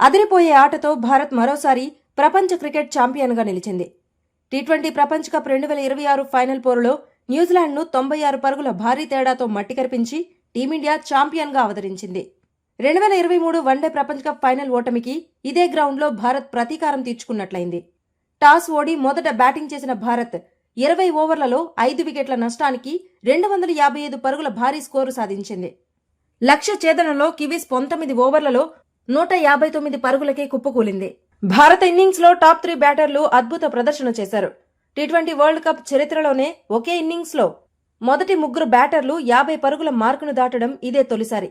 అదిరిపోయే ఆటతో భారత్ మరోసారి ప్రపంచ క్రికెట్ ఛాంపియన్గా నిలిచింది. టీ20 ప్రపంచ కప్ 2026 ఫైనల్ పోరులో న్యూజిలాండ్ను 96 పరుగుల భారీ తేడాతో మట్టికరిపించి టీమిండియా ఛాంపియన్గా అవతరించింది. 2023 వన్డే ప్రపంచ కప్ ఫైనల్ ఓటమికి ఇదే గ్రౌండ్లో భారత్ ప్రతీకారం తీర్చుకున్నట్లయింది. టాస్ ఓడి మొదట బ్యాటింగ్ చేసిన భారత్ 20 ఓవర్లలో 5 వికెట్ల నష్టానికి 255 పరుగుల భారీ స్కోరు సాధించింది. లక్ష్య ఛేదనలో కివీస్ 19 ఓవర్లలో 159 పరుగులకే కుప్పకూలింది. భారత ఇన్నింగ్స్లో టాప్ 3 బ్యాటర్లు అద్భుత ప్రదర్శన చేశారు. టీ20 వరల్డ్ కప్ చరిత్రలోనే ఒకే ఇన్నింగ్స్లో మొదటి ముగ్గురు బ్యాటర్లు 50 పరుగుల మార్కును దాటడం ఇదే తొలిసారి.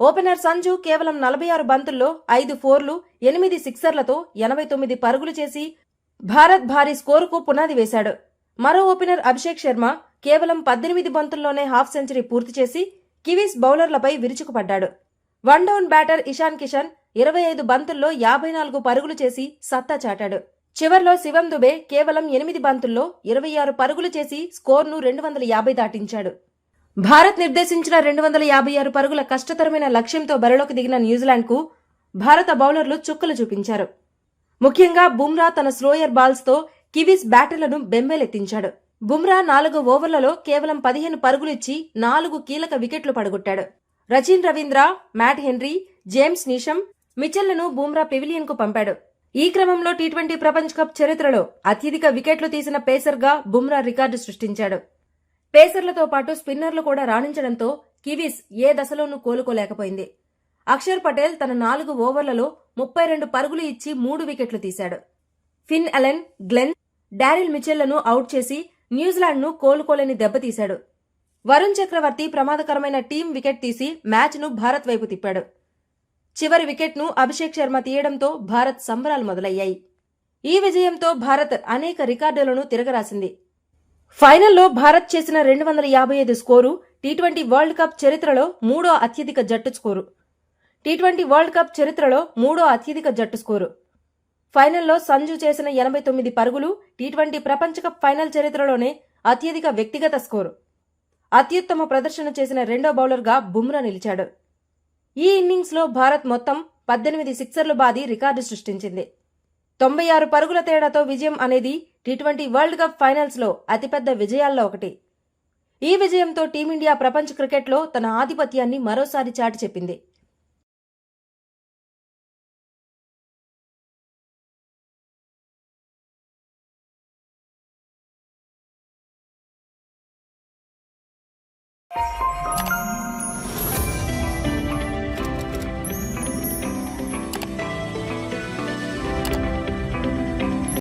ఓపెనర్ సంజు కేవలం 46 బంతుల్లో 5 ఫోర్లు 8 సిక్సర్లతో 89 పరుగులు చేసి భారత్ భారీ స్కోరుకు పునాది వేశాడు. మరో ఓపెనర్ అభిషేక్ శర్మ కేవలం 18 బంతుల్లోనే హాఫ్ సెంచరీ పూర్తి చేసి కివీస్ బౌలర్లపై విరుచుకుపడ్డాడు. One down batter Ishan Kishan 25 బంతుల్లో 54 పరుగులు చేసి సత్తా చాటాడు. చివర్లో శివం దుబే కేవలం 8 బంతుల్లో 26 పరుగులు చేసి స్కోర్ను 250 దాటించాడు. భారత్ నిర్దేశించిన 256 పరుగుల కష్టతరమైన లక్ష్యంతో బరిలోకి దిగిన న్యూజిలాండ్కు భారత బౌలర్లు చుక్కలు చూపించారు. ముఖ్యంగా బుమ్రా తన స్లోయర్ బాల్స్తో కివీస్ బ్యాటర్లను బెంబేలెత్తించాడు. బుమ్రా 4 ఓవర్లలో కేవలం 15 పరుగులు ఇచ్చి 4 కీలక వికెట్లు పడగొట్టాడు. Rachin Ravindra, Matt Henry, James Neesham, మిచెల్లను బుమ్రా పెవిలియన్కు పంపాడు. ఈ క్రమంలో టీ20 ప్రపంచ కప్ చరిత్రలో అత్యధిక వికెట్లు తీసిన పేసర్గా బుమ్రా రికార్డు సృష్టించాడు. పేసర్లతో పాటు స్పిన్నర్లు కూడా రాణించడంతో కివీస్ ఏ దశలోనూ కోలుకోలేకపోయింది. అక్షర్ పటేల్ తన 4 ఓవర్లలో 32 పరుగులు ఇచ్చి 3 వికెట్లు తీశాడు. ఫిన్ అలెన్, గ్లెన్, డారిల్ మిచెల్లను అవుట్ చేసి న్యూజిలాండ్ను కోలుకోలేని దెబ్బతీశాడు. వరుణ్ చక్రవర్తి ప్రమాదకరమైన టీం వికెట్ తీసి మ్యాచ్ను భారత్ వైపు తిప్పాడు. చివరి వికెట్ను అభిషేక్ శర్మ తీయడంతో భారత్ సంబరాలు మొదలయ్యాయి. ఈ విజయంతో భారత్ అనేక రికార్డులను తిరగరాసింది. ఫైనల్లో భారత్ చేసిన 255 స్కోరు టీ20 వరల్డ్ కప్ చరిత్రలో మూడో అత్యధిక జట్టు స్కోరు. టీ20 వరల్డ్ కప్ చరిత్రలో మూడో అత్యధిక జట్టు స్కోరు. ఫైనల్లో సంజు చేసిన 89 పరుగులు టీ20 ప్రపంచ కప్ ఫైనల్ చరిత్రలోనే అత్యధిక వ్యక్తిగత స్కోరు. అత్యుత్తమ ప్రదర్శన చేసిన రెండో బౌలర్గా బుమ్రా నిలిచాడు. ఈ ఇన్నింగ్స్లో భారత్ మొత్తం 18 సిక్సర్లు బాది రికార్డు సృష్టించింది. 96 పరుగుల తేడాతో విజయం అనేది టీ20 వరల్డ్ కప్ ఫైనల్స్లో అతిపెద్ద విజయాల్లో ఒకటి. ఈ విజయంతో టీమిండియా ప్రపంచ క్రికెట్లో తన ఆధిపత్యాన్ని మరోసారి చాటి చెప్పింది.